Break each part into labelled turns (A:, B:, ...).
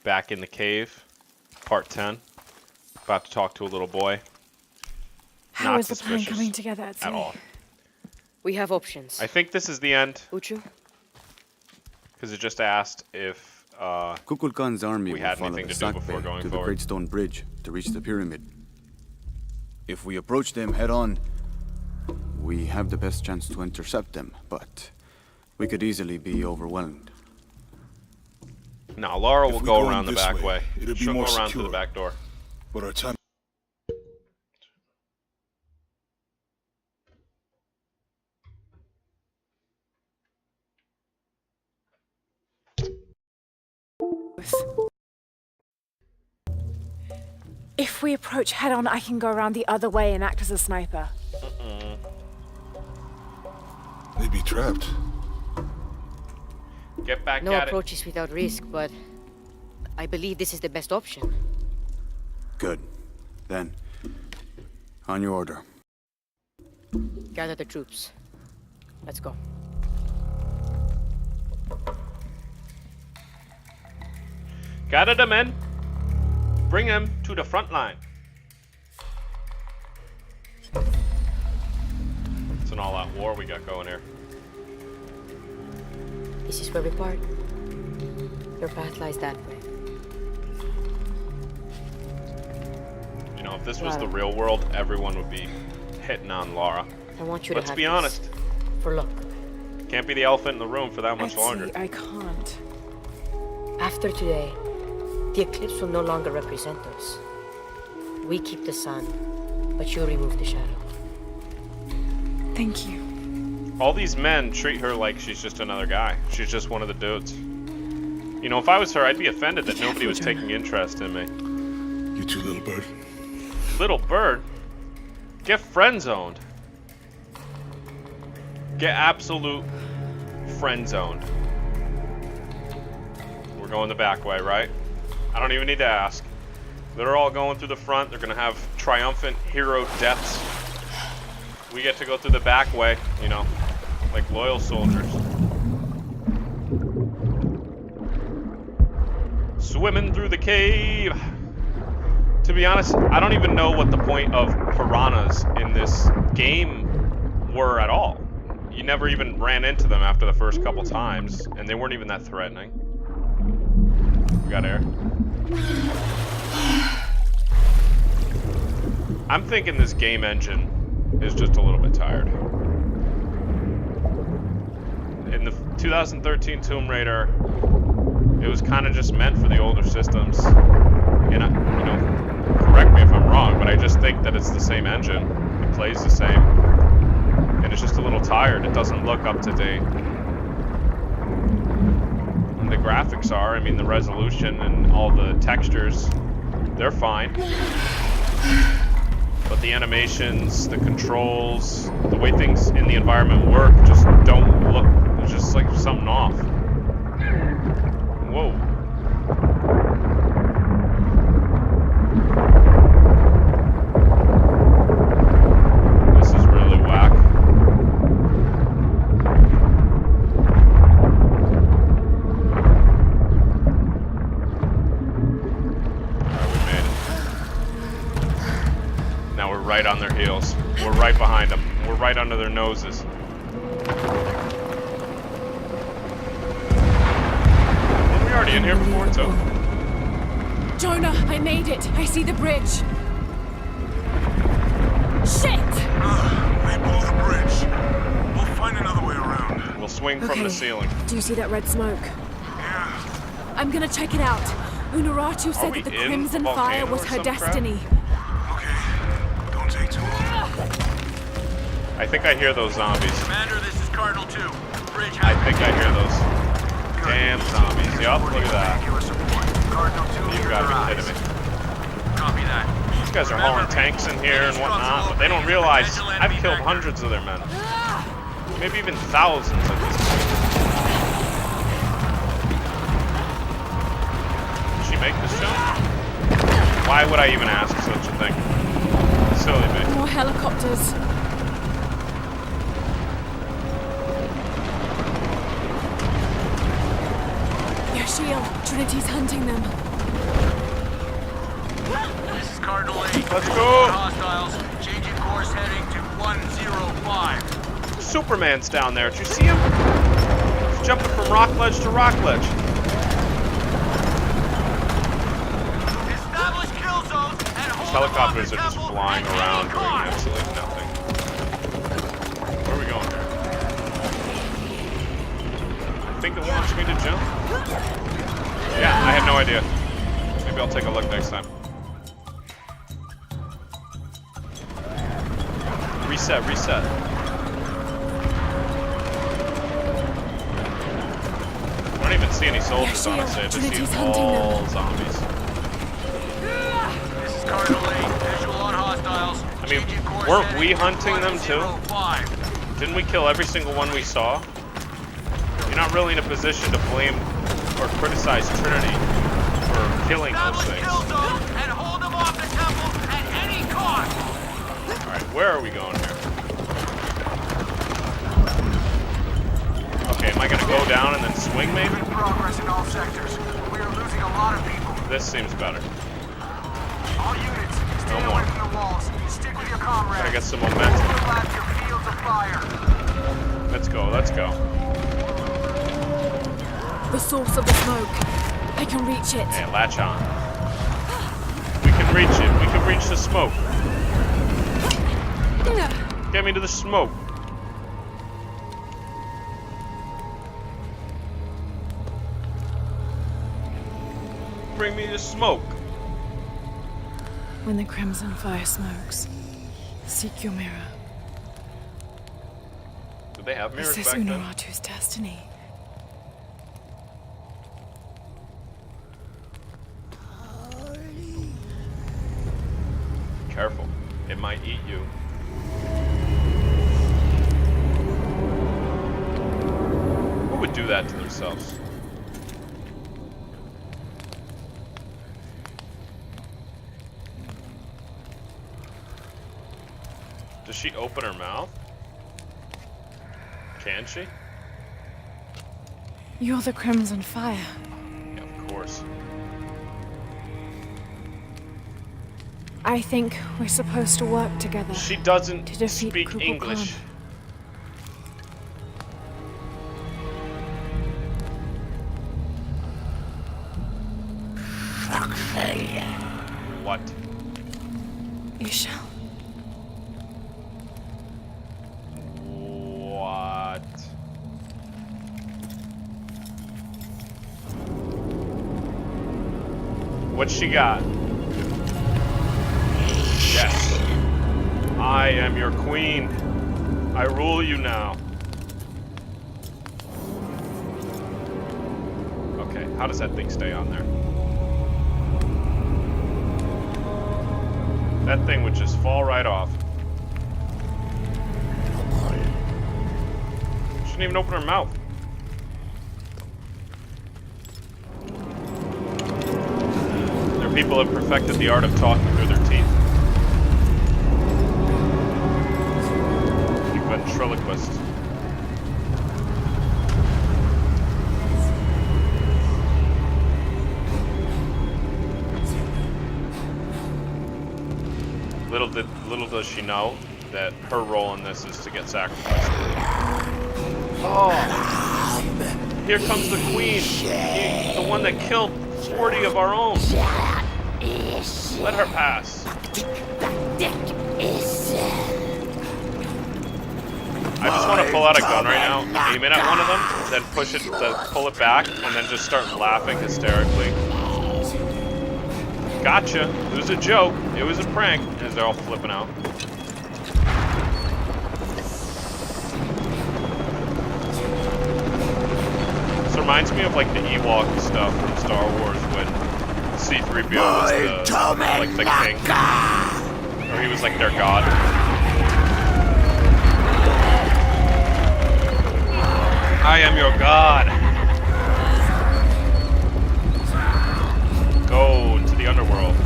A: Back in the cave, part 10. About to talk to a little boy.
B: How is the plan coming together at
A: all.
C: We have options.
A: I think this is the end.
C: Uchu?
A: Because it just asked if
D: Kukulkan's army
A: we
D: will
A: had
D: follow
A: anything
D: the
A: to do
D: Sack
A: before
D: Bay
A: going
D: to the
A: forward.
D: Great Stone Bridge to reach the pyramid. If we approach them head-on, we have the best chance to intercept them, but we could easily be overwhelmed.
A: No, Lara will go around the
E: this
A: back way.
E: It'll be
A: She'll
E: more
A: go around
E: secure,
A: to the back door.
E: But our time.
B: If we approach head-on, I can go around the other way and act as a sniper.
E: They'd be trapped.
A: Get back
C: No
A: at
C: approach is without risk, but I believe this is the best option.
D: Good. Then, on your order.
C: Gather the troops. Let's go.
A: it. Gather the men. Bring them to the front line. It's an all-out war we got going here.
C: This is where we part. Your path lies that way.
A: You know, if this was the real world, everyone would be hitting on Lara.
C: I want you to
A: Let's
C: have
A: be
C: this.
A: honest.
C: For luck.
A: Can't be the elephant in the room for that much longer.
B: I can't.
C: After today, the eclipse will no longer represent us. We keep the sun, but you remove the shadow.
B: Thank you.
A: All these men treat her like she's just another guy. She's just one of the dudes. You know, if I was her, I'd be offended that nobody was taking interest in me.
E: You too, little bird.
A: Little bird? Get friend-zoned. Get absolute friend-zoned. We're going the back way, right? I don't even need to ask. They're all going through the front. They're gonna have triumphant hero deaths. We get to go through the back way, you know, like loyal soldiers. Swimming through the cave. To be honest, I don't even know what the point of piranhas in this game were at all. You never even ran into them after the first couple times, and they weren't even that threatening. We got air. I'm thinking this game engine is just a little bit tired. In the 2013 Tomb Raider, it was kind of just meant for the older systems. And, you know, correct me if I'm wrong, but I just think that it's the same engine. It plays the same. And it's just a little tired. It doesn't look up to date. And the graphics are, I mean, the resolution and all the textures, they're fine. But the animations, the controls, the way things in the environment work just don't look, there's just like something off. Whoa. This is really whack. Alright, we made it. Now we're right on their heels. We're right behind them. We're right under their noses. Were we already in here before, too?
B: Jonah, I made it. I see the bridge. Shit!
E: They blew the bridge. We'll find another way around.
A: We'll swing from the ceiling.
B: Do you see that red smoke?
E: Yeah.
B: I'm gonna check it out. Unuratu said
A: we
B: that the
A: in
B: Crimson
A: the
B: Fire
A: volcano
B: was
A: or
B: her
A: some crap?
B: destiny.
E: Okay. Don't take too long.
A: I think I hear those zombies.
F: Commander, this is Cardinal 2. Bridge
A: I think I hear those damn zombies. Yup, look at that.
F: Cardinal 2,
A: You gotta be kidding me.
F: Copy that.
A: These guys are hauling tanks in here and whatnot, but they don't realize I've killed hundreds of their men. Maybe even thousands at this point. Did she make this jump? Why would I even ask such a thing? Silly me.
B: More helicopters. Your shield. Trinity's hunting them.
F: This is Cardinal 8.
A: Let's go.
F: Hostiles. Changing course heading to 105.
A: Superman's down there. Did you see him? He's jumping from rock ledge to rock ledge.
F: Establish kill zones and hold
A: Helicopters are
F: them off
A: just
F: the
A: flying
F: temple
A: around
F: at
A: doing
F: any cost.
A: absolutely nothing. Where are we going here? I think it wants me to jump. Yeah, I have no idea. Maybe I'll take a look next time. Reset, reset. I don't even see any soldiers, honestly. I just see
B: Trinity's hunting
A: all zombies.
F: This is Cardinal 8. Visual on hostiles.
A: I mean,
F: Changing course
A: weren't
F: heading
A: we
F: to
A: hunting them too?
F: 105.
A: Didn't we kill every single one we saw? You're not really in a position to blame or criticize Trinity for killing those
F: Establish
A: things.
F: kill zones and hold them off the temple at any cost.
A: Alright, where are we going here? Okay, am I gonna go down and then swing maybe?
F: Progress in all sectors. We are losing a lot of people.
A: This seems better.
F: All units, stay
A: No
F: away
A: more.
F: from the walls. Stick with your comrades.
A: Gotta get some momentum.
F: Overlap your fields of fire.
A: Let's go, let's go.
B: The source of the smoke. I can reach it.
A: Hey, latch on. We can reach it. We can reach the smoke. Get me to the smoke. Bring me the smoke.
B: When the crimson fire smokes, seek your mirror.
A: Did they have mirrors
B: Is this
A: back then?
B: Unaratu's destiny?
A: Careful. It might eat you. Who would do that to themselves? Does she open her mouth? Can she?
B: You're the crimson fire.
A: Yeah, of course.
B: I think we're supposed to work together.
A: She doesn't
B: To defeat
A: speak
B: Kukulkan.
A: English. What?
B: You shall.
A: What? What's she got? Yes. I am your queen. I rule you now. Okay, how does that thing stay on there? That thing would just fall right off. She didn't even open her mouth. There are people that perfected the art of talking through their teeth. Like ventriloquists. Little does she know that her role in this is to get sacrificed. Oh! Here comes the queen! The one that killed 40 of our own! Let her pass. I just want to pull out a gun right now, aim it at one of them, then pull it back, and then just start laughing hysterically. Gotcha! It was a joke. It was a prank. As they're all flipping out. This reminds me of like the Ewok stuff from Star Wars when C-3PO was the king, or he was like their god. I am your god. Go into the underworld.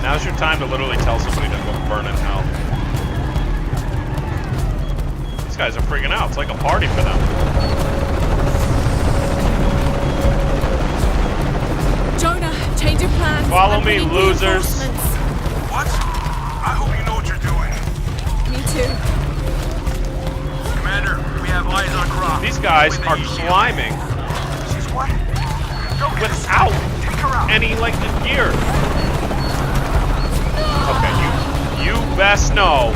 A: Now's your time to literally tell somebody to go burn in hell. These guys are freaking out. It's like a party for them. me,
B: bringing
A: losers.
B: reinforcements.
E: What? I hope you know what you're doing.
B: Me too.
F: Commander, we have eyes on Croc.
A: These guys
F: With
A: are
F: the shield.
A: climbing
F: She's what? Don't get
A: without
F: Take her out.
A: any like gear. Okay, you best know.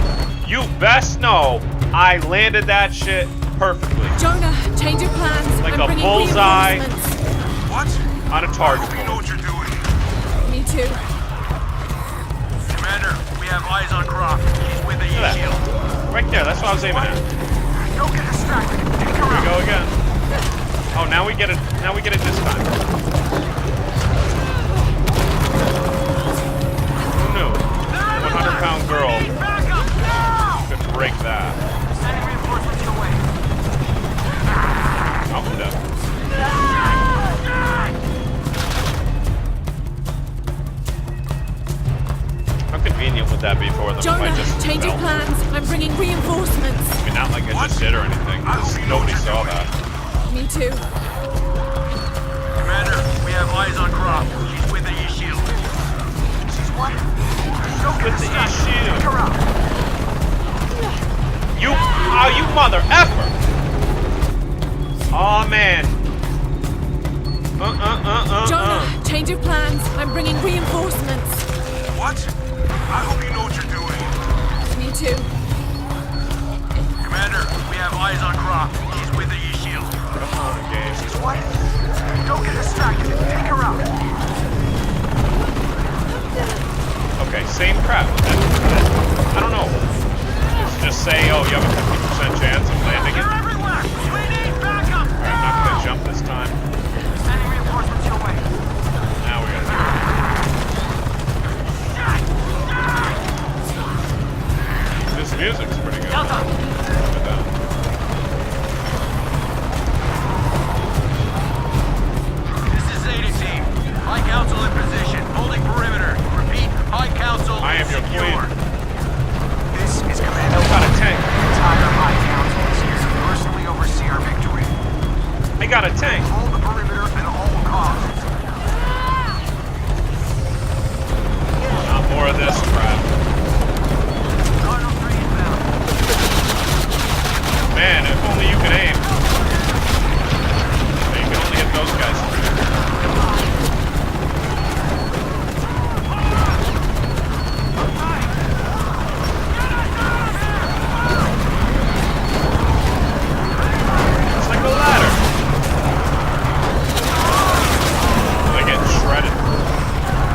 A: You best know I landed that shit perfectly.
B: Jonah, change of plans.
A: Like
B: I'm
A: a
B: bringing
A: bullseye.
B: reinforcements.
E: What?
A: On a
E: I
A: target.
E: hope you know what you're doing.
B: Me too.
F: Commander, we have eyes on Croc. He's with the
A: Look at
F: shield.
A: that. Right there, that's what I was aiming at.
F: Don't get distracted. Take her
A: Here we
F: out.
A: go again. Oh, now we get it. Now we get it this time. Who knew? 100-pound girl
F: Back up now!
A: could break that.
F: Sending reinforcements your way.
A: Oh, I'm dead. How convenient would that be for them
B: Jonah,
A: if I just
B: change of
A: fell?
B: plans. I'm bringing reinforcements.
A: I mean, not like I just did or anything. 'Cause nobody saw that.
B: Me too.
F: Commander, we have eyes on Croc. She's with the shield. She's what? Don't get
A: With the
F: distracted.
A: shield.
F: Take her out.
A: You mother effer! Oh man.
B: Jonah, change of plans. I'm bringing reinforcements.
E: What? I hope you know what you're doing.
B: Me too.
F: Commander, we have eyes on Croc. He's with the shield.
A: Come on, game.
F: She's what? Don't get distracted. Take her out.
A: Okay, same crap. I don't know. Just say, oh, you have a 50% chance of landing it.
F: You're everywhere. We need backup.
A: Alright, I'm not gonna jump this time.
F: Sending reinforcements your way.
A: Now we gotta do it. This music's pretty good.
F: Delta.
A: Look at that.
F: This is Zeta Team. High Council in position. Holding perimeter. Repeat. High Council
A: I am your
F: secure.
A: queen.
F: This is Commander.
A: Got a tank.
F: Entire High Council is here to personally oversee our victory.
A: I got a tank.
F: Hold the perimeter at all costs.
A: Not more of this crap.
F: Cardinal 3 inbound.
A: Man, if only you could aim. But you can only hit those guys. It's like a ladder. They get shredded.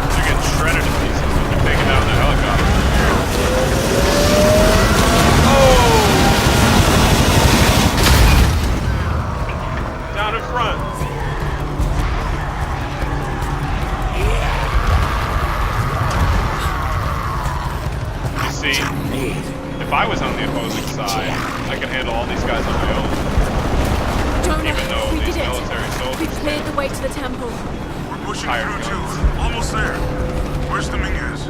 A: They're getting shredded in pieces when you take it down in the helicopter. Down in front. See, if I was on the opposing side, I could handle all these guys on my own.
B: Jonah,
A: Even though
B: we
A: these
B: did
A: military
B: it.
A: soldiers
B: We've cleared the way to the temple.
E: We're pushing
A: Tired
E: through
A: guns.
E: too. Almost there. Where's Dominguez?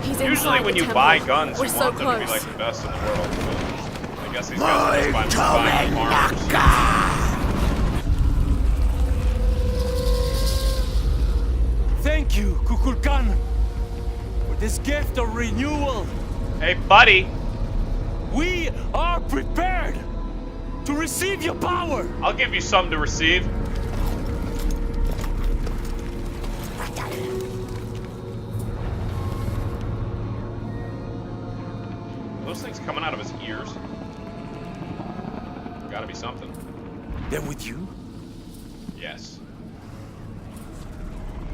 B: He's
A: Usually
B: inside
A: when
B: the
A: you
B: temple.
A: buy guns,
B: We're
A: you
B: so
A: want them to be
B: close.
A: like the best in the world. But I guess these guys are just buying farmers.
G: Thank you, Kukulkan, for this gift of renewal.
A: Hey, buddy,
G: We are prepared to receive your power.
A: I'll give you something to receive. Those things coming out of his ears. Gotta be something.
G: They're with you.
A: Yes.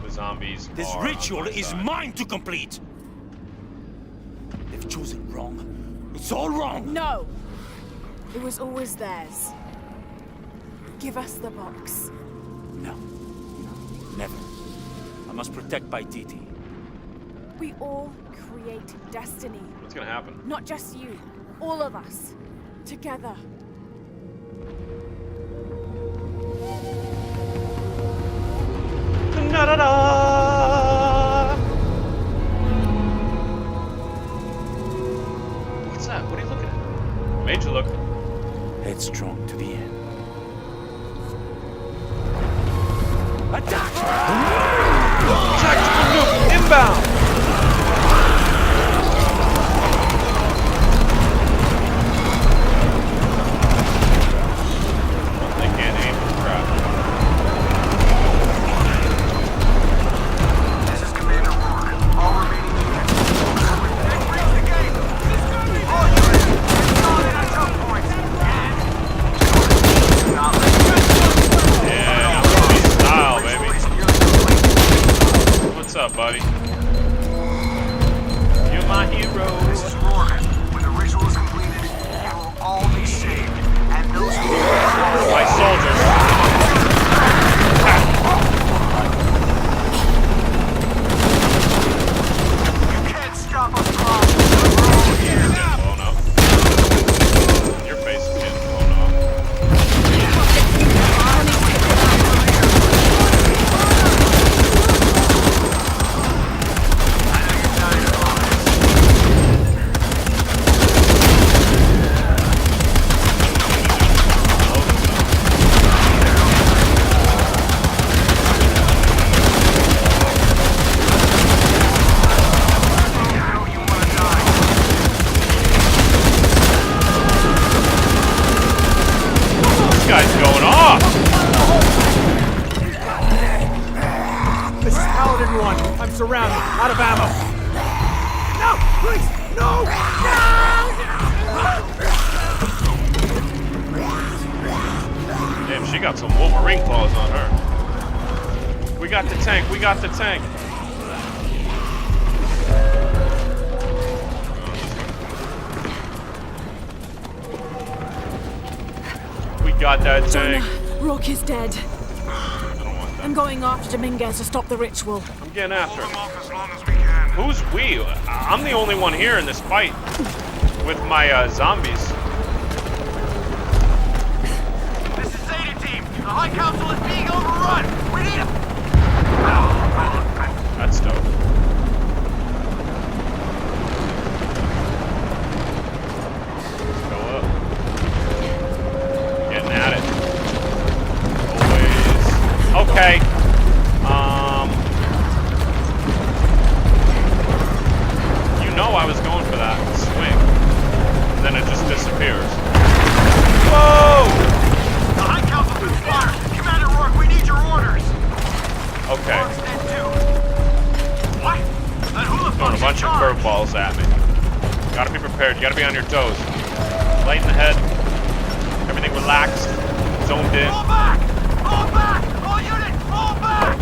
A: The zombies.
G: This
A: are on
G: ritual
A: my
G: is
A: side.
G: mine to complete. They've chosen wrong. It's all wrong.
B: No! It was always theirs. Give us the box.
G: No. Never. I must protect Paititi.
B: We all create destiny.
A: What's gonna happen?
B: Not just you. All of us. Together.
A: Da-da-da! What's that? What are you looking at? Made you look.
G: Headstrong to the end. Attack!
A: Tactical nuke inbound! up, buddy? You're my hero.
F: This is Rourke. When the ritual is completed, you will all be saved. And those who
A: My soldiers.
F: you can't stop us, Cross.
A: You're getting blown up. Your face is getting blown up. This guy's going off.
H: This is Paladin 1. I'm surrounded. Out of ammo. No! Please! No!
A: Damn, she got some Wolverine claws on her. We got the tank. We got the tank. We got that tank.
B: Rourke is dead.
A: I don't want that.
B: I'm going after Dominguez to stop the ritual.
A: I'm getting after
E: Hold
A: him.
E: them off as long as we can.
A: Who's we? I'm the only one here in this fight with my zombies.
F: This is Zeta Team. The High Council is being overrun. We need a...
A: That's dope. Go up. Getting at it. Always. Okay. You know I was going for that swing. And then it just disappears. Whoa!
F: The High Council's been slaughtered. Commander Rourke, we need your orders.
A: Okay.
F: Rourke's dead too. What? Then who the
A: Throwing a
F: fuck's
A: bunch
F: in
A: of
F: charge?
A: curveballs at me. Gotta be prepared. You gotta be on your toes. Light in the head. Everything relaxed. Zoned in.
F: Fall back! Fall back! All units, fall back!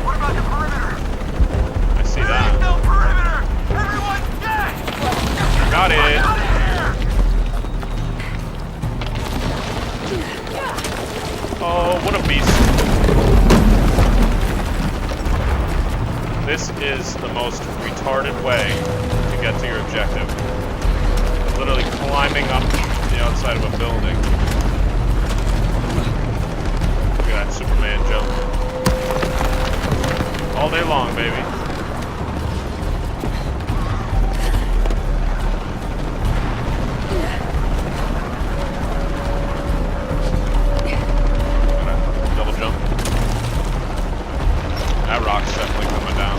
F: What about the perimeter?
A: I see
F: There is
A: that.
F: no perimeter! Everyone's dead!
A: Got it.
F: Out of here!
A: Oh, what a beast. This is the most retarded way to get to your objective. Literally climbing up the outside of a building. Look at that Superman jump. All day long, baby. Double jump. That rock's definitely coming down.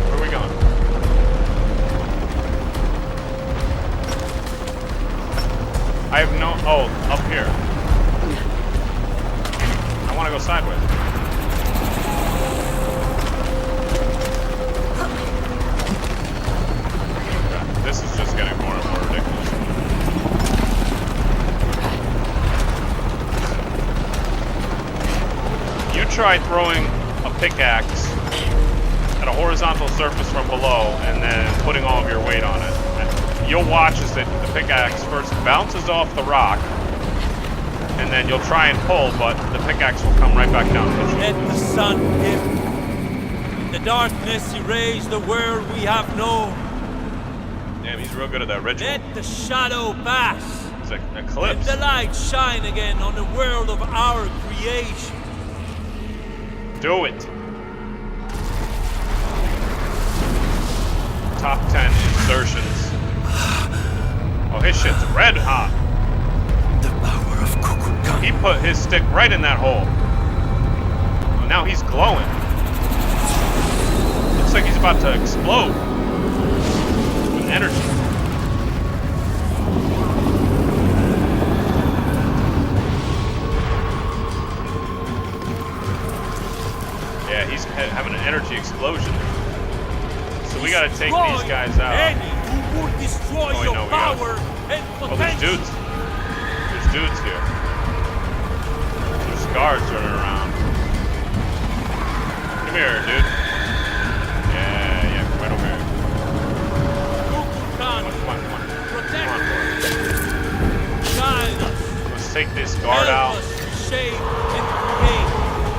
A: Where are we going? I have no... Oh, up here. I want to go sideways. Okay, this is just getting more and more ridiculous. You try throwing a pickaxe at a horizontal surface from below and then putting all of your weight on it. And you'll watch as the pickaxe first bounces off the rock, and then you'll try and pull, but the pickaxe will come right back down.
G: Let the sun dip. In the darkness erase the world we have known.
A: Damn, he's real good at that ritual.
G: Let the shadow pass.
A: It's like an
G: Let
A: eclipse.
G: the light shine again on the world of our creation.
A: Do it. Top 10 insertions. Oh, his shit's red hot.
H: The power of Kukulkan.
A: He put his stick right in that hole. Oh, now he's glowing. Looks like he's about to explode with energy. Yeah, he's having an energy explosion. So we gotta take these guys out.
G: Any who would destroy
A: Oh, wait,
G: your
A: no, we gotta-
G: power and
A: Oh,
G: potential.
A: there's dudes. There's dudes here. There's guards running around. Come here, dude. Yeah, right over here. Come on. Come on, let's take this guard out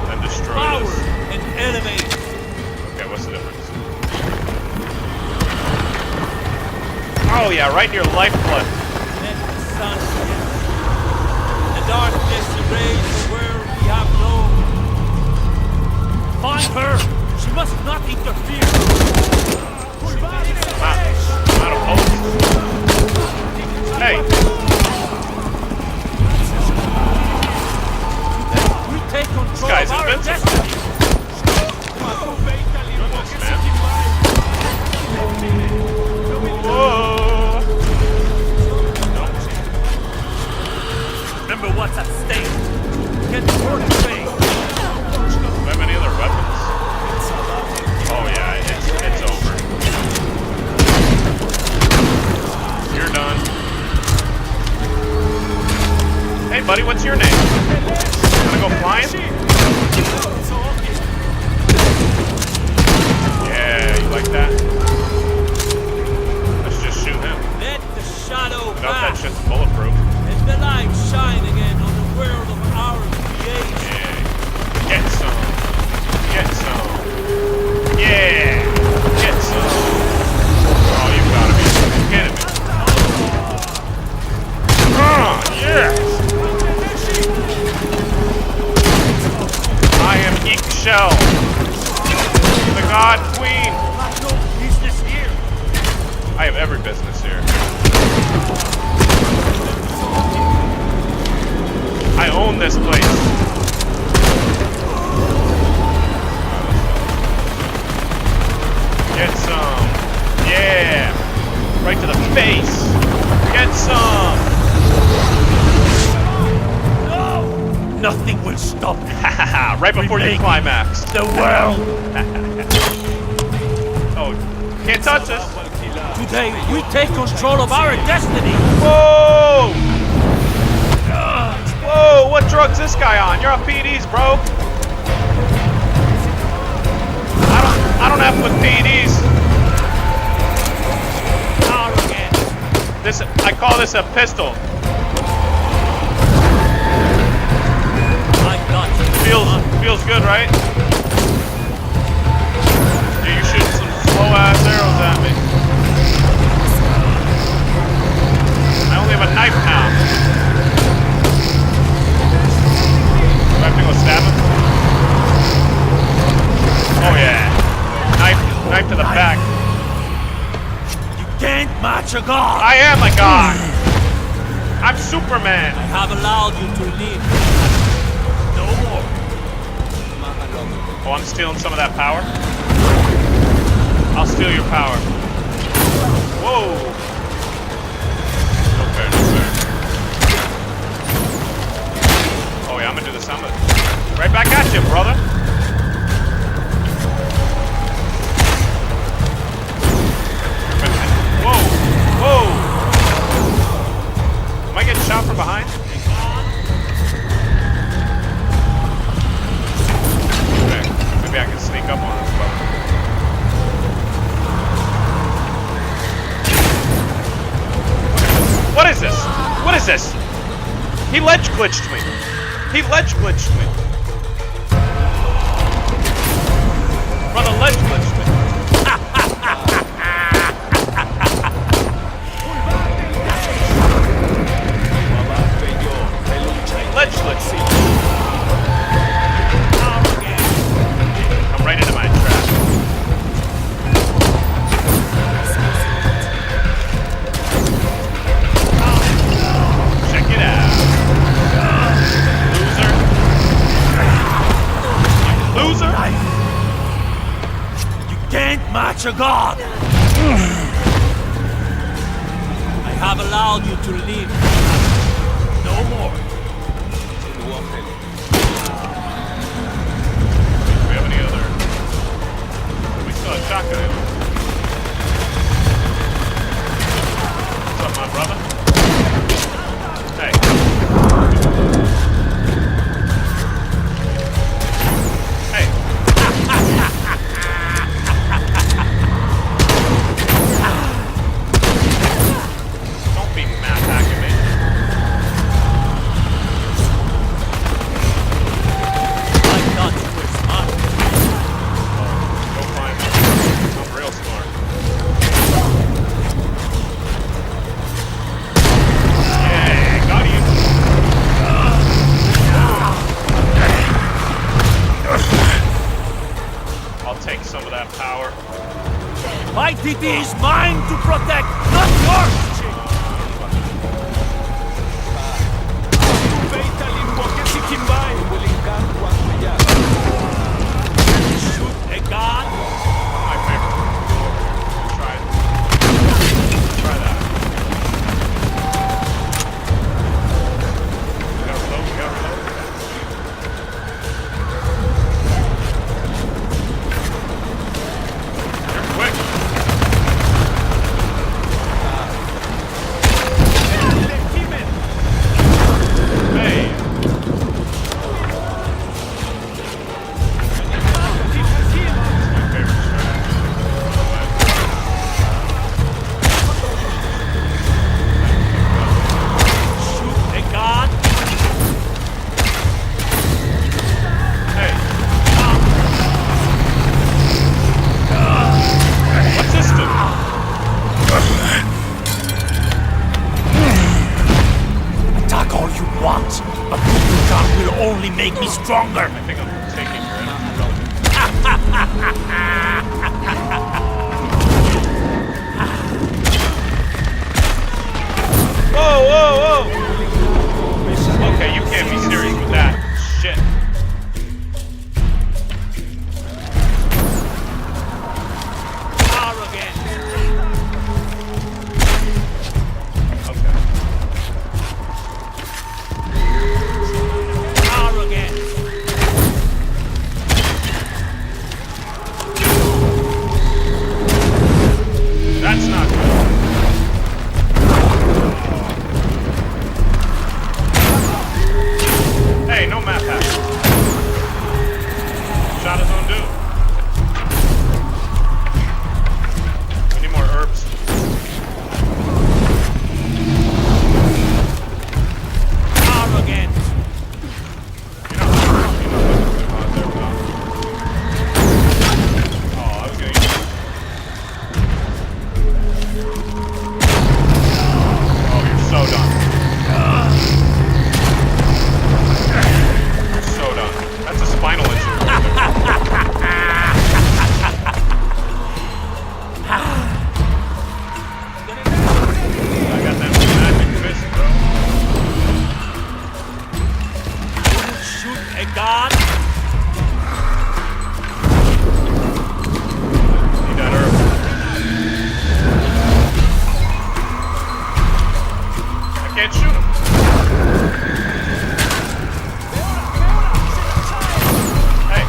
A: and destroy this.
G: And elevate.
A: Okay, what's the difference? Oh yeah, right in your lifeblood.
G: Let the sun set. The darkness erase the world we have known. Find her! She must not interfere!
A: I'm out of hope. Hey!
G: We take control
A: This guy's
G: of our
A: invincible.
G: destiny!
A: Goodness, man. Whoa!
G: Remember what's at stake. Get the word to say.
A: Do I have any other weapons? Oh yeah, it's over. You're done. Hey buddy, what's your name? Wanna go flying? Yeah, you like that? Let's just shoot him.
G: Let the shadow
A: Without that
G: pass.
A: shit's bulletproof.
G: Let the light shine again on the world of our creation.
A: Yeah. Get some. Get some. Yeah. Get some. Oh, you gotta be kidding me. Yes. I am Shell, the God Queen.
G: No business here.
A: I have every business here. I own this place. Get some. Yeah. Right to the face. Get some.
G: No! Nothing will stop me.
A: Right before you climax.
G: The world.
A: Oh, can't touch us.
G: Today, we take control of our destiny.
A: Whoa! Whoa, what drug's this guy on? You're on PEDs, bro. I don't have with PEDs. I call this a pistol. Feels good, right? Yeah, you shooting some slow ass arrows at me. I only have a knife now. Do I have to go stab him? Oh yeah. Knife to the back.
G: You can't match a god.
A: I am a god. I'm Superman.
G: I have allowed you to live. No more.
A: Oh, I'm stealing some of that power. I'll steal your power. Whoa. No fair, no fair. Oh yeah, I'm gonna do this. Right back at you, brother. Whoa. Whoa. Am I getting shot from behind? Okay. Maybe I can sneak up on this brother. What is this? What is this? He ledge glitched me. He ledge glitched me. Brother ledge glitched me. Ledge glitched me. Come right into my trap. Check it out. Loser. Loser.
G: You can't match a god. I have allowed you to live. No more.
A: Do we have any other? We still have shotgun ammo. What's up, my brother? Hey.
G: identity is mine to protect, not yours! Shoot a gun?
A: My favorite. Try it. Try that. We gotta reload, we gotta reload. You're quick. Hey.
G: Attack all you want, but moving gun will only make me stronger.
A: I think I'm taking your Whoa, whoa, whoa! Okay, you can't be serious with that. Shit.
G: Arrogant.
A: Okay.
G: Arrogant.
A: That's not good. Hey, no map hack. Shot his own dude. We need more herbs.
G: Arrogant.
A: You're not there, pal. Oh, I was gonna use Oh, you're so done. You're so done. That's a spinal injury right there. I got that magic fist, bro.
G: Shoot a gun.
A: Need that herb. I can't shoot him. Hey.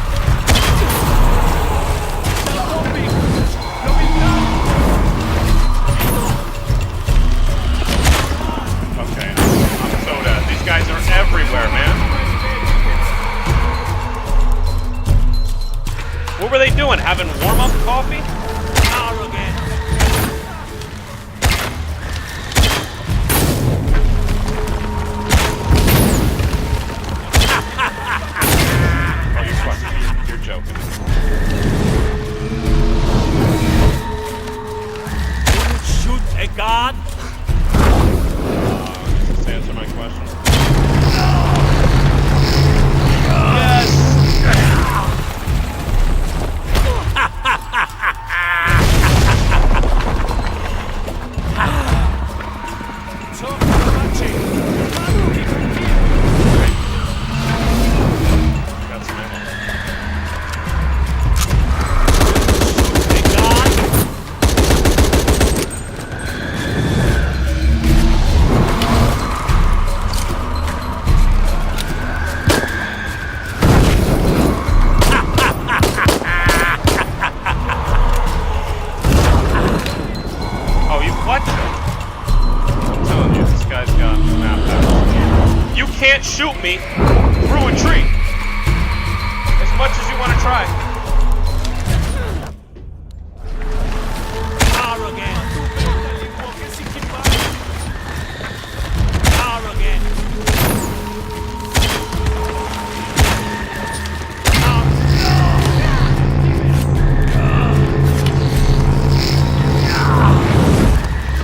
A: Okay, I'm so dead. These guys are everywhere, man. What were they doing? Having warm-up coffee?
G: Arrogant.
A: Oh, you're fucking. You're joking.
G: Shoot a gun.
A: Just answer my question. Got some ammo.
G: A gun.
A: Oh, you what? I'm telling you, this guy's got mapped out. You can't shoot me through a tree. As much as you want to try.
G: Arrogant. Arrogant.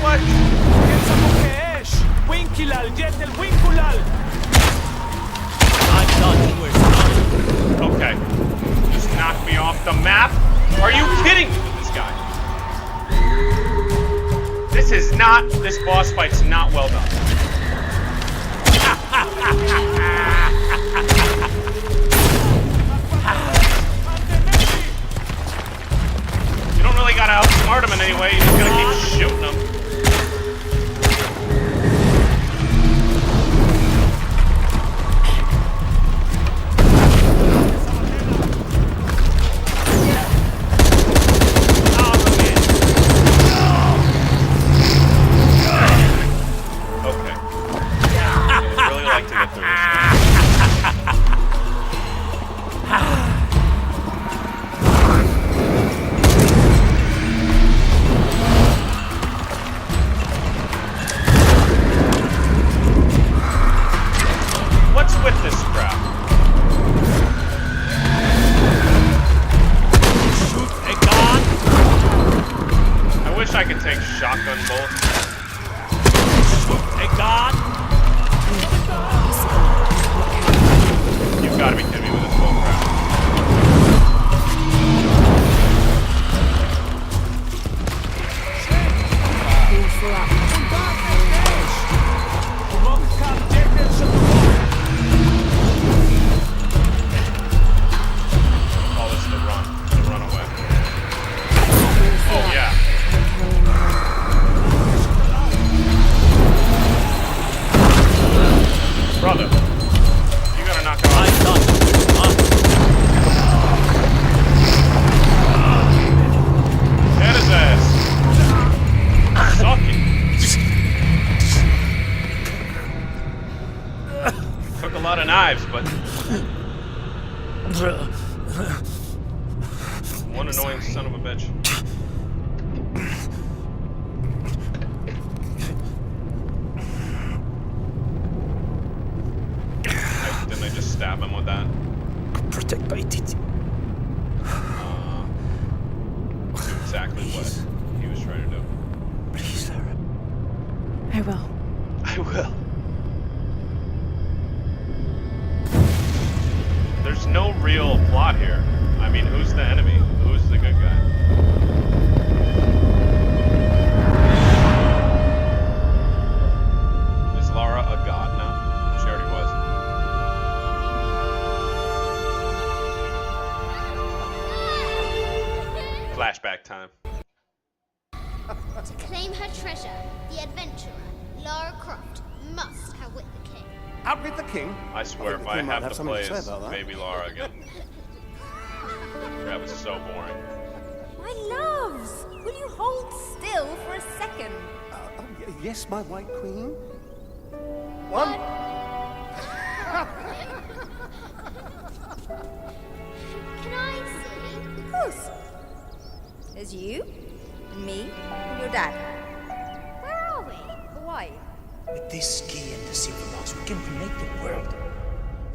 A: What?
G: I thought you were smart.
A: Okay. Just knock me off the map? Are you kidding me with this guy? This boss fight's not well done. You don't really gotta outsmart him in any way, you just gotta keep shooting him. One annoying son of a bitch. Didn't I just stab him with that?
H: Protect by it.
A: Do exactly what he was trying to do.
H: Please, Lara.
B: I will.
A: I will. There's no real plot here. I mean, who's the enemy? Who's the good guy? Is Lara a god now? She already was. Flashback time.
I: To claim her treasure, the adventurer, Lara Croft, must outwit the king.
H: Outwit the king?
A: I swear, if I have to play as baby Lara again. That was so boring.
J: My loves, will you hold still for a second?
H: Yes, my white queen. One.
I: Can I see?
J: Of course. There's you, and me, and your dad.
I: Where are we?
J: Hawaii.
K: With this key and the silver box, we can remake the world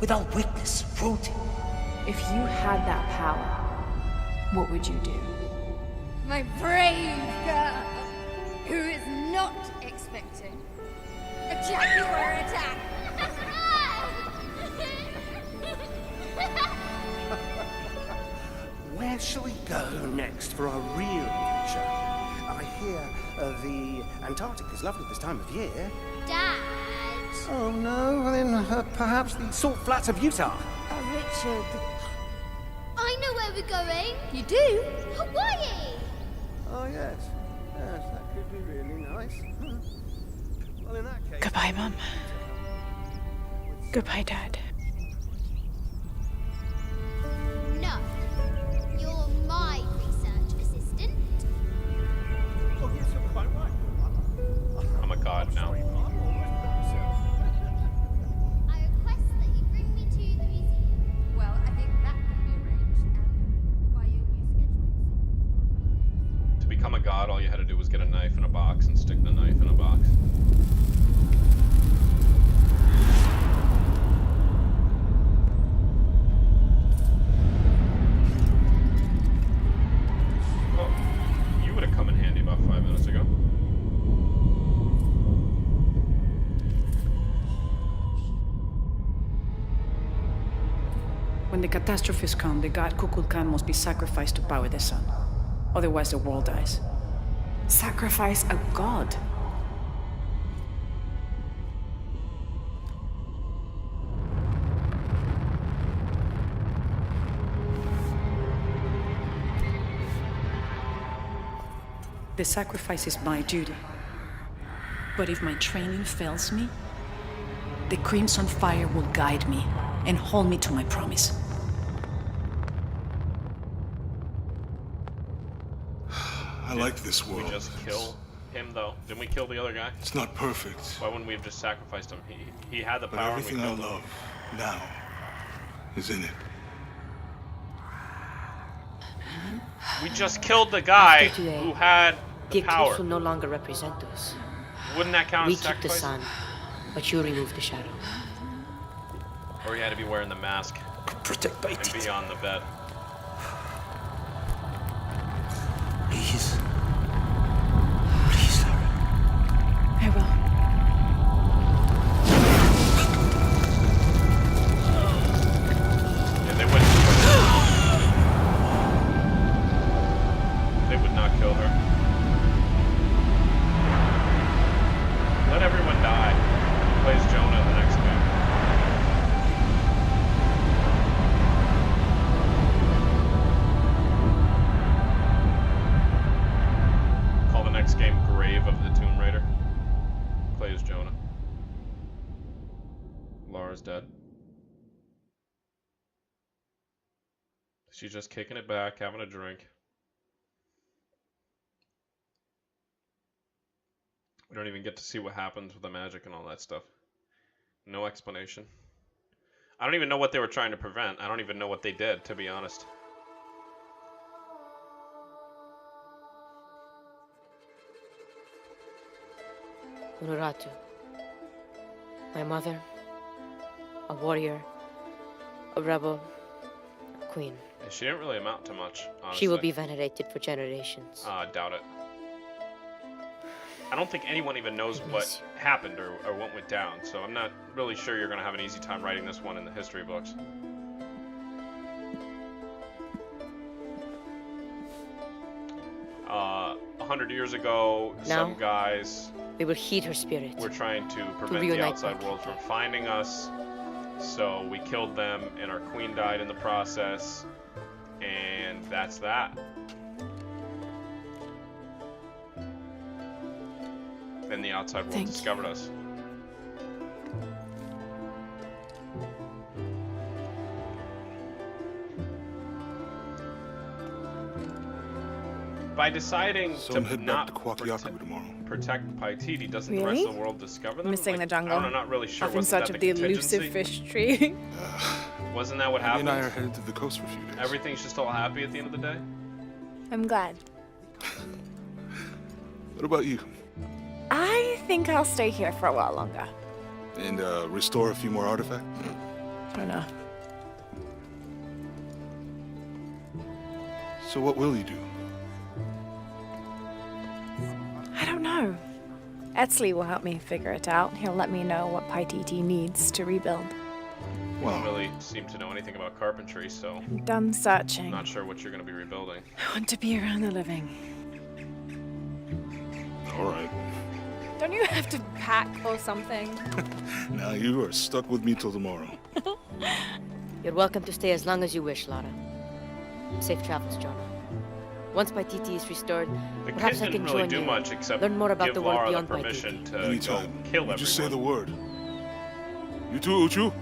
K: without weakness, cruelty.
B: If you had that power, what would you do?
J: My brave girl, who is not expecting a jaguar attack.
H: Where shall we go next for our real adventure? I hear the Antarctic is lovely this time of year.
I: Dad.
H: Oh no, then perhaps the salt flats of Utah.
J: Oh, Richard.
I: I know where we're going.
J: You do?
I: Hawaii.
H: Oh yes, yes, that could be really nice. Well, in that case.
B: Goodbye, Mum. Goodbye, Dad.
I: No. You're my research assistant.
H: Oh yes, you're quite right.
A: I'm a god now.
I: I request that you bring me to the museum.
J: Well, I think that can be arranged, and by your new schedule.
A: To become a god, all you had to do was get a knife in a box and stick the knife in a box. Oh, you would have come in handy about 5 minutes ago.
L: When the catastrophes come, the god Kukulkan must be sacrificed to power the sun. Otherwise, the world dies.
B: Sacrifice a god?
L: The sacrifice is my duty. But if my training fails me, the Crimson Fire will guide me and hold me to my promise.
E: I like this
A: We
E: world.
A: just kill him, though. Didn't we kill the other guy?
E: It's not perfect,
A: Why wouldn't we have just sacrificed him? He had the
E: but
A: power and we
E: everything I
A: killed him.
E: love now is in it.
A: We just killed the guy
C: After today,
A: who had
C: The
A: the power.
C: eclipse will no longer represent us.
A: Wouldn't that count
C: We
A: as
C: keep the
A: sacrifice?
C: sun, but you remove the shadow.
A: Or he had to be wearing the mask
K: Protect
A: and be on the bed.
K: Please. Please, Lara.
L: I will.
A: Yeah, they wouldn't. They would not kill her. Let everyone die. He plays Jonah in the next game. Call the next game Grave of the Tomb Raider. Plays Jonah. Lara's dead. She's just kicking it back, having a drink. We don't even get to see what happens with the magic and all that stuff. No explanation. I don't even know what they were trying to prevent. I don't even know what they did, to be honest.
C: Unuratu. My mother, a warrior, a rebel, a queen.
A: And she didn't really amount to much, honestly.
C: She will be venerated for generations.
A: I doubt it. I don't think anyone even knows what happened or what went down, so I'm not really sure you're going to have an easy time writing this one in the history books. Uh, 100 years ago, some guys
C: we will heed her spirit.
A: were trying to prevent the outside world from finding us, so we killed them, and our queen died in the process, and that's that. Then the outside world discovered us. By deciding
E: So
A: to
E: I'm heading back to
A: not
E: Kwakiaku tomorrow.
A: protect Paititi, doesn't the rest
B: Really?
A: of the world discover them?
B: Missing the
A: Like,
B: jungle.
A: I'm not really sure.
B: Off in
A: Wasn't
B: search
A: that
B: of the elusive
A: contingency?
B: fish tree.
A: Wasn't that what
E: Andy and I are
A: happened?
E: headed to the coast for a few days.
A: Everything's just all happy at the end of the day?
B: I'm glad.
E: What about you?
B: I think I'll stay here for a while longer.
E: And restore a few more artifacts?
B: I don't know.
E: So what will you do?
B: I don't know. Etzli will help me figure it out. He'll let me know what Paititi needs to rebuild.
A: You don't really seem to know anything about carpentry, so
B: I'm done searching.
A: I'm not sure what you're going to be rebuilding.
B: I want to be around the living.
E: All right.
B: Don't you have to pack or something?
E: Now you are stuck with me till tomorrow.
C: You're welcome to stay as long as you wish, Lara. Safe travels, Jonah. Once Paititi is restored,
A: The
C: perhaps
A: kid
C: I
A: didn't
C: can
A: really
C: join
A: do
C: you.
A: much except
C: Learn more about
A: give
C: the world
A: Lara
C: beyond
A: the permission
C: Paititi.
A: to go
E: Anytime.
A: kill everyone.
E: You just say the word. You too, Uchu?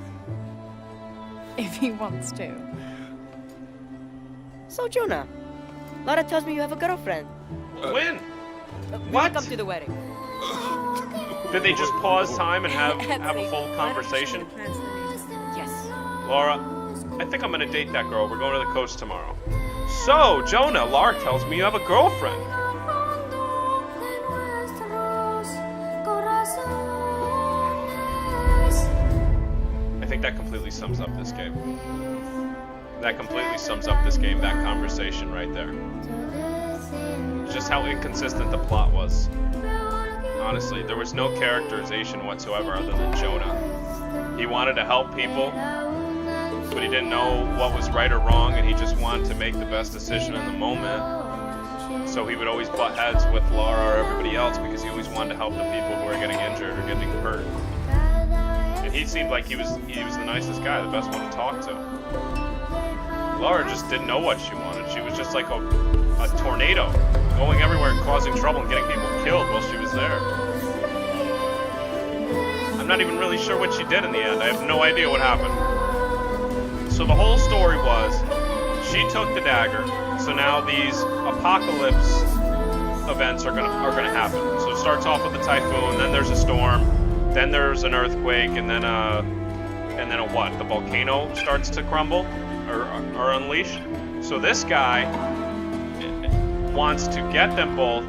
B: If he wants to.
C: So, Jonah, Lara tells me you have a girlfriend.
A: When?
C: Will
A: What?
C: you come to the wedding?
A: Did they just pause time and have a full conversation?
C: Yes.
A: Laura, I think I'm gonna date that girl. We're going to the coast tomorrow. So, Jonah, Lara tells me you have a girlfriend. I think that completely sums up this game. That completely sums up this game, that conversation right there. Just how inconsistent the plot was. Honestly, there was no characterization whatsoever other than Jonah. He wanted to help people, but he didn't know what was right or wrong, and he just wanted to make the best decision in the moment. So he would always butt heads with Lara or everybody else because he always wanted to help the people who were getting injured or getting hurt. And he seemed like he was the nicest guy, the best one to talk to. Lara just didn't know what she wanted. She was just like a tornado, going everywhere and causing trouble and getting people killed while she was there. I'm not even really sure what she did in the end. I have no idea what happened. So the whole story was, she took the dagger, so now these apocalypse events are gonna happen. So it starts off with a typhoon, then there's a storm, then there's an earthquake, and then a what? The volcano starts to crumble or unleash. So this guy wants to get them both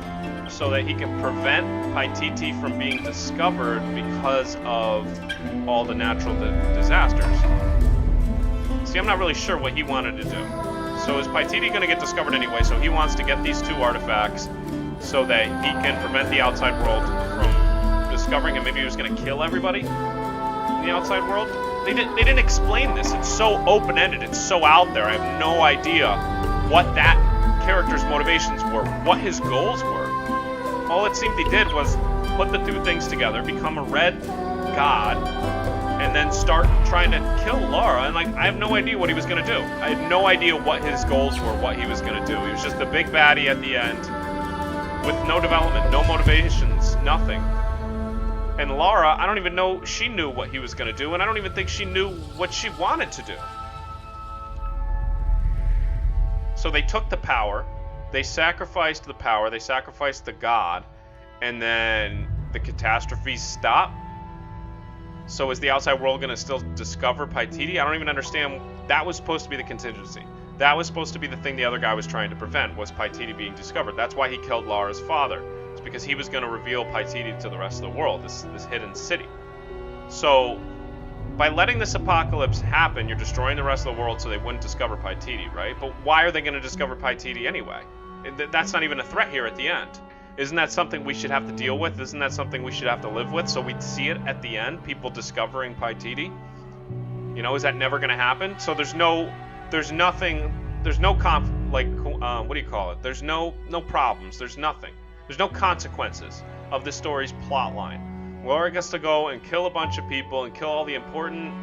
A: so that he can prevent Paititi from being discovered because of all the natural disasters. See, I'm not really sure what he wanted to do. So is Paititi going to get discovered anyway? So he wants to get these two artifacts so that he can prevent the outside world from discovering him. Maybe he was going to kill everybody in the outside world. They didn't explain this. It's so open-ended. It's so out there. I have no idea what that character's motivations were, what his goals were. All it seemed he did was put the two things together, become a red god, and then start trying to kill Lara. And like, I have no idea what he was going to do. I had no idea what his goals were, what he was going to do. He was just the big baddie at the end with no development, no motivations, nothing. And Lara, I don't even know she knew what he was going to do, and I don't even think she knew what she wanted to do. So they took the power, they sacrificed the power, they sacrificed the god, and then the catastrophes stopped. So is the outside world going to still discover Paititi? I don't even understand. That was supposed to be the contingency. That was supposed to be the thing the other guy was trying to prevent, was Paititi being discovered. That's why he killed Lara's father. It's because he was going to reveal Paititi to the rest of the world, this hidden city. So by letting this apocalypse happen, you're destroying the rest of the world so they wouldn't discover Paititi, right? But why are they going to discover Paititi anyway? That's not even a threat here at the end. Isn't that something we should have to deal with? Isn't that something we should have to live with? So we'd see it at the end, people discovering Paititi. You know, is that never going to happen? So there's no problems. There's nothing. There's no consequences of this story's plot line. Lara gets to go and kill a bunch of people and kill all the important,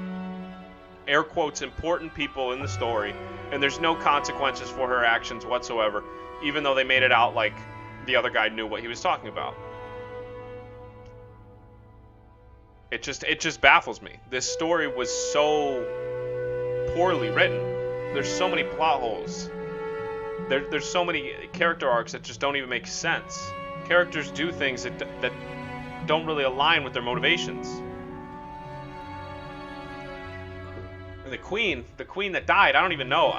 A: air quotes, important people in the story, and there's no consequences for her actions whatsoever, even though they made it out like the other guy knew what he was talking about. It just baffles me. This story was so poorly written. There's so many plot holes. There's so many character arcs that just don't even make sense. Characters do things that don't really align with their motivations. And the queen that died, I don't even know.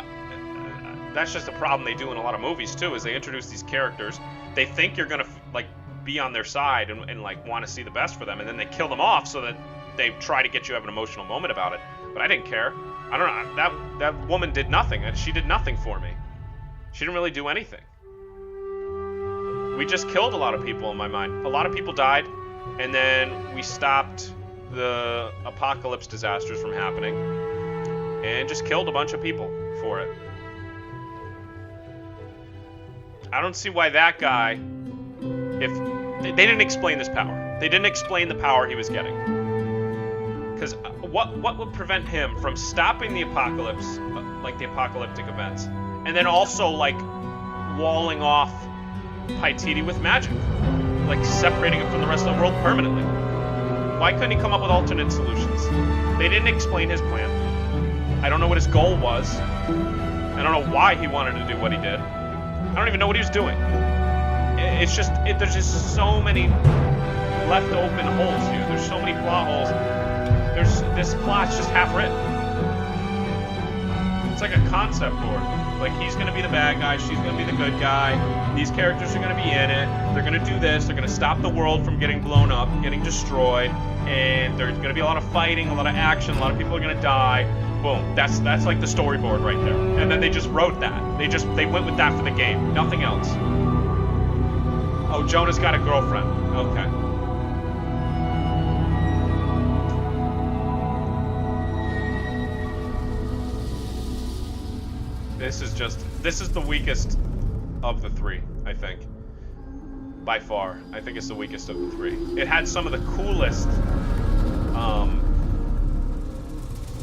A: That's just a problem they do in a lot of movies too, is they introduce these characters. They think you're gonna like be on their side and like want to see the best for them, and then they kill them off so that they try to get you to have an emotional moment about it. But I didn't care. I don't know. That woman did nothing. She did nothing for me. She didn't really do anything. We just killed a lot of people in my mind. A lot of people died, and then we stopped the apocalypse disasters from happening, and just killed a bunch of people for it. I don't see why that guy, if they didn't explain this power. They didn't explain the power he was getting. Because what would prevent him from stopping the apocalypse, like the apocalyptic events, and then also like walling off Paititi with magic, like separating him from the rest of the world permanently? Why couldn't he come up with alternate solutions? They didn't explain his plan. I don't know what his goal was. I don't know why he wanted to do what he did. I don't even know what he was doing. It's just, there's just so many left open holes here. There's so many plot holes. This plot's just half written. It's like a concept board. Like, he's gonna be the bad guy, she's gonna be the good guy. These characters are gonna be in it. They're gonna do this. They're gonna stop the world from getting blown up, getting destroyed. And there's gonna be a lot of fighting, a lot of action. A lot of people are gonna die. Boom. That's like the storyboard right there. And then they just wrote that. They went with that for the game. Nothing else. Oh, Jonah's got a girlfriend. Okay. This is the weakest of the three, I think. By far. I think it's the weakest of the three. It had some of the coolest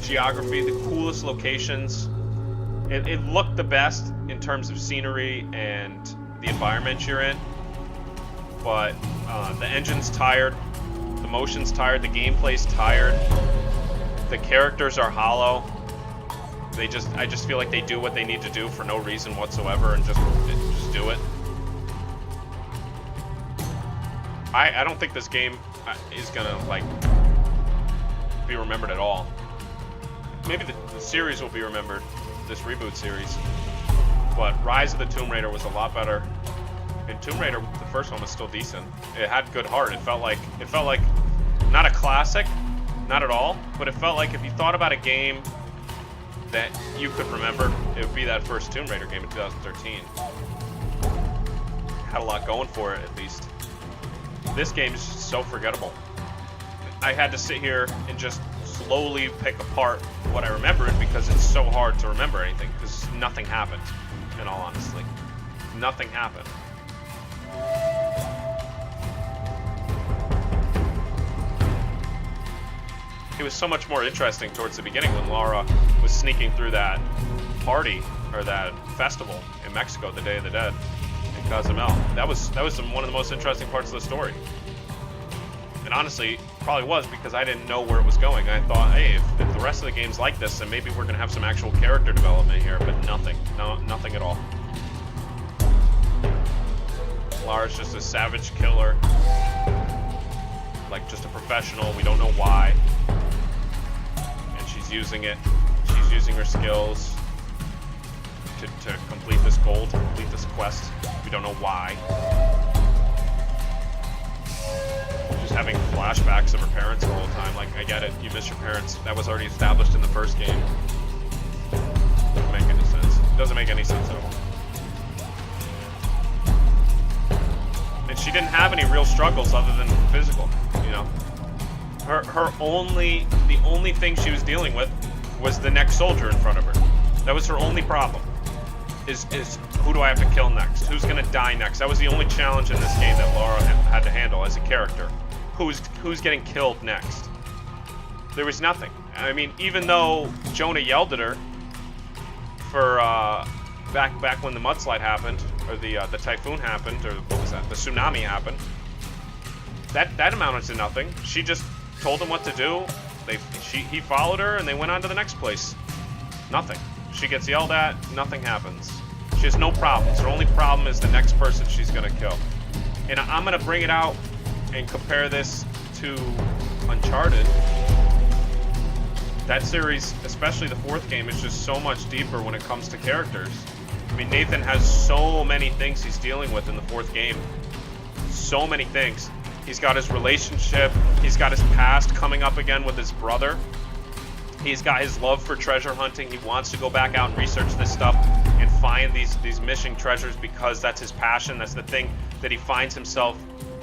A: geography, the coolest locations. It looked the best in terms of scenery and the environment you're in. But the engine's tired, the motion's tired, the gameplay's tired, the characters are hollow. I just feel like they do what they need to do for no reason whatsoever and just do it. I don't think this game is gonna like be remembered at all. Maybe the series will be remembered, this reboot series. But Rise of the Tomb Raider was a lot better. And Tomb Raider, the first one, was still decent. It had good heart. It felt like not a classic, not at all, but it felt like if you thought about a game that you could remember, it would be that first Tomb Raider game in 2013. Had a lot going for it, at least. This game is just so forgettable. I had to sit here and just slowly pick apart what I remembered because it's so hard to remember anything, because nothing happened, in all honesty. Nothing happened. It was so much more interesting towards the beginning when Lara was sneaking through that party, or that festival in Mexico, the Day of the Dead, in Cozumel. That was one of the most interesting parts of the story. And honestly, probably was because I didn't know where it was going. I thought, hey, if the rest of the game's like this, then maybe we're gonna have some actual character development here, but nothing. No, nothing at all. Lara's just a savage killer. Like, just a professional, we don't know why. And she's using it. She's using her skills to complete this goal, to complete this quest. We don't know why. Just having flashbacks of her parents the whole time. Like, I get it, you miss your parents. That was already established in the first game. Doesn't make any sense. Doesn't make any sense at all. And she didn't have any real struggles other than physical, you know. The only thing she was dealing with was the next soldier in front of her. That was her only problem. Is who do I have to kill next? Who's gonna die next? That was the only challenge in this game that Lara had to handle as a character. Who's getting killed next? There was nothing. I mean, even though Jonah yelled at her for back when the mudslide happened, or the typhoon happened, or what was that? The tsunami happened. That amounted to nothing. She just told him what to do. He followed her, and they went on to the next place. Nothing. She gets yelled at. Nothing happens. She has no problems. Her only problem is the next person she's gonna kill. And I'm gonna bring it out and compare this to Uncharted. That series, especially the fourth game, is just so much deeper when it comes to characters. I mean, Nathan has so many things he's dealing with in the fourth game. So many things. He's got his relationship. He's got his past coming up again with his brother. He's got his love for treasure hunting. He wants to go back out and research this stuff and find these missing treasures because that's his passion. That's the thing that he finds himself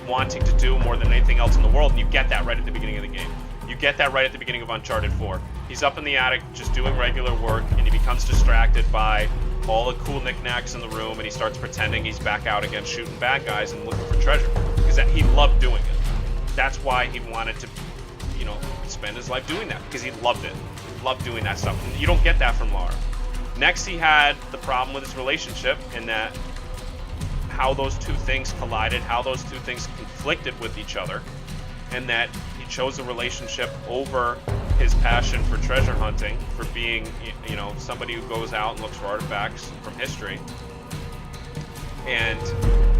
A: wanting to do more than anything else in the world. And you get that right at the beginning of the game. You get that right at the beginning of Uncharted 4. He's up in the attic just doing regular work, and he becomes distracted by all the cool knickknacks in the room, and he starts pretending he's back out again shooting bad guys and looking for treasure. Because he loved doing it. That's why he wanted to, you know, spend his life doing that, because he loved it. He loved doing that stuff. And you don't get that from Lara. Next, he had the problem with his relationship, and that how those two things collided, how those two things conflicted with each other, and that he chose a relationship over his passion for treasure hunting, for being, you know, somebody who goes out and looks for artifacts from history. And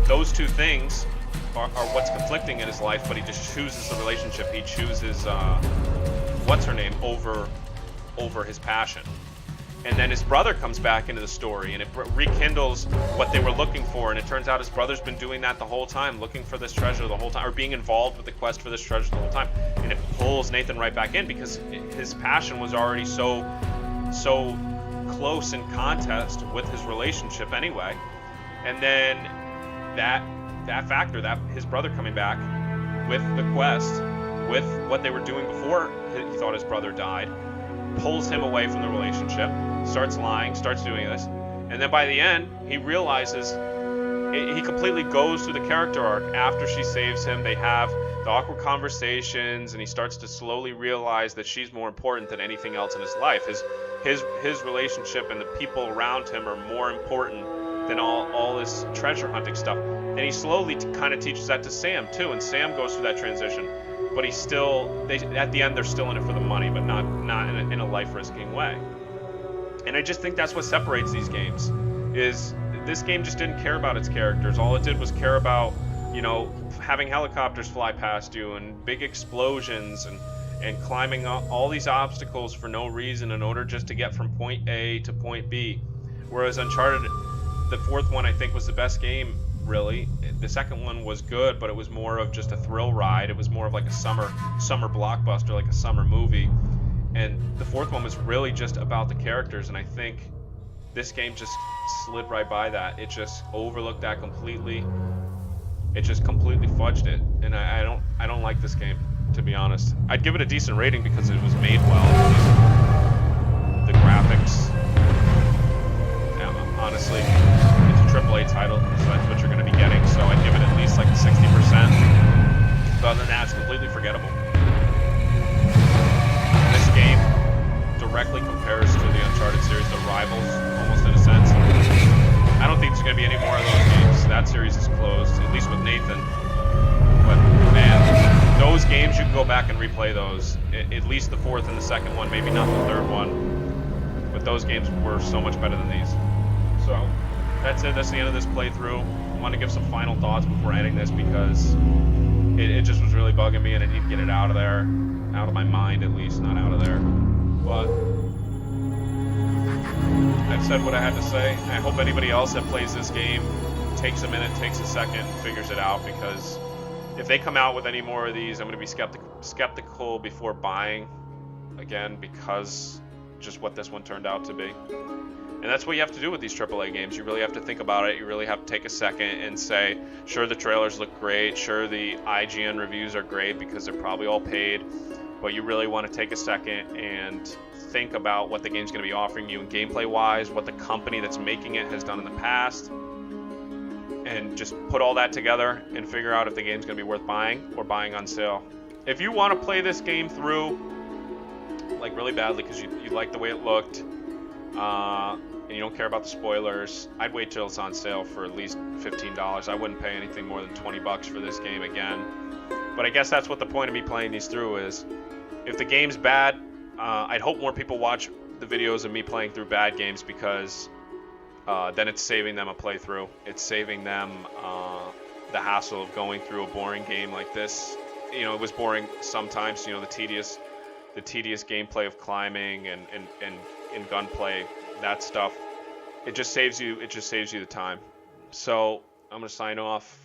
A: those two things are what's conflicting in his life, but he just chooses the relationship. He chooses what's her name over his passion. And then his brother comes back into the story, and it rekindles what they were looking for. And it turns out his brother's been doing that the whole time, looking for this treasure the whole time, or being involved with the quest for this treasure the whole time. And it pulls Nathan right back in because his passion was already so close in contest with his relationship anyway. And then that factor, that his brother coming back with the quest, with what they were doing before he thought his brother died, pulls him away from the relationship, starts lying, starts doing this, and then by the end, he realizes he completely goes through the character arc after she saves him. They have the awkward conversations, and he starts to slowly realize that she's more important than anything else in his life. His relationship and the people around him are more important than all this treasure hunting stuff. And he slowly kind of teaches that to Sam too, and Sam goes through that transition. But he's still, at the end, they're still in it for the money, but not in a life-risking way. And I just think that's what separates these games. Is this game just didn't care about its characters. All it did was care about, you know, having helicopters fly past you and big explosions and climbing all these obstacles for no reason in order just to get from point A to point B. Whereas Uncharted, the fourth one, I think, was the best game, really. The second one was good, but it was more of just a thrill ride. It was more of like a summer blockbuster, like a summer movie. And the fourth one was really just about the characters, and I think this game just slid right by that. It just overlooked that completely. It just completely fudged it, and I don't like this game, to be honest. I'd give it a decent rating because it was made well. The graphics, yeah, honestly, it's a AAA title, so that's what you're going to be getting. So I'd give it at least like 60%. But other than that, it's completely forgettable. This game directly compares to the Uncharted series, the rivals, almost in a sense. I don't think there's going to be any more of those games. That series is closed, at least with Nathan. But, man, those games, you can go back and replay those. At least the fourth and the second one, maybe not the third one. But those games were so much better than these. So, that's it. That's the end of this playthrough. I want to give some final thoughts before ending this because it just was really bugging me and I need to get it out of there. Out of my mind, at least, not out of there. But I've said what I had to say. I hope anybody else that plays this game takes a minute, takes a second, and figures it out, because if they come out with any more of these, I'm going to be skeptical before buying again, because just what this one turned out to be. And that's what you have to do with these AAA games. You really have to think about it. You really have to take a second and say, sure, the trailers look great. Sure, the IGN reviews are great because they're probably all paid. But you really want to take a second and think about what the game's going to be offering you gameplay-wise, what the company that's making it has done in the past, and just put all that together and figure out if the game's going to be worth buying or buying on sale. If you want to play this game through, like, really badly because you like the way it looked, and you don't care about the spoilers, I'd wait till it's on sale for at least $15. I wouldn't pay anything more than $20 for this game again. But I guess that's what the point of me playing these through is. If the game's bad, I'd hope more people watch the videos of me playing through bad games, because then it's saving them a playthrough. It's saving them the hassle of going through a boring game like this. You know, it was boring sometimes, you know, the tedious gameplay of climbing and gunplay, that stuff. It just saves you the time. So I'm gonna sign off.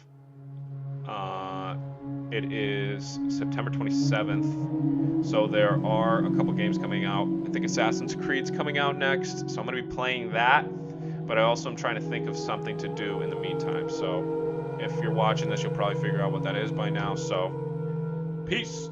A: It is September 27th, so there are a couple games coming out. I think Assassin's Creed's coming out next, so I'm going to be playing that, but I also am trying to think of something to do in the meantime. So if you're watching this, you'll probably figure out what that is by now. So, peace!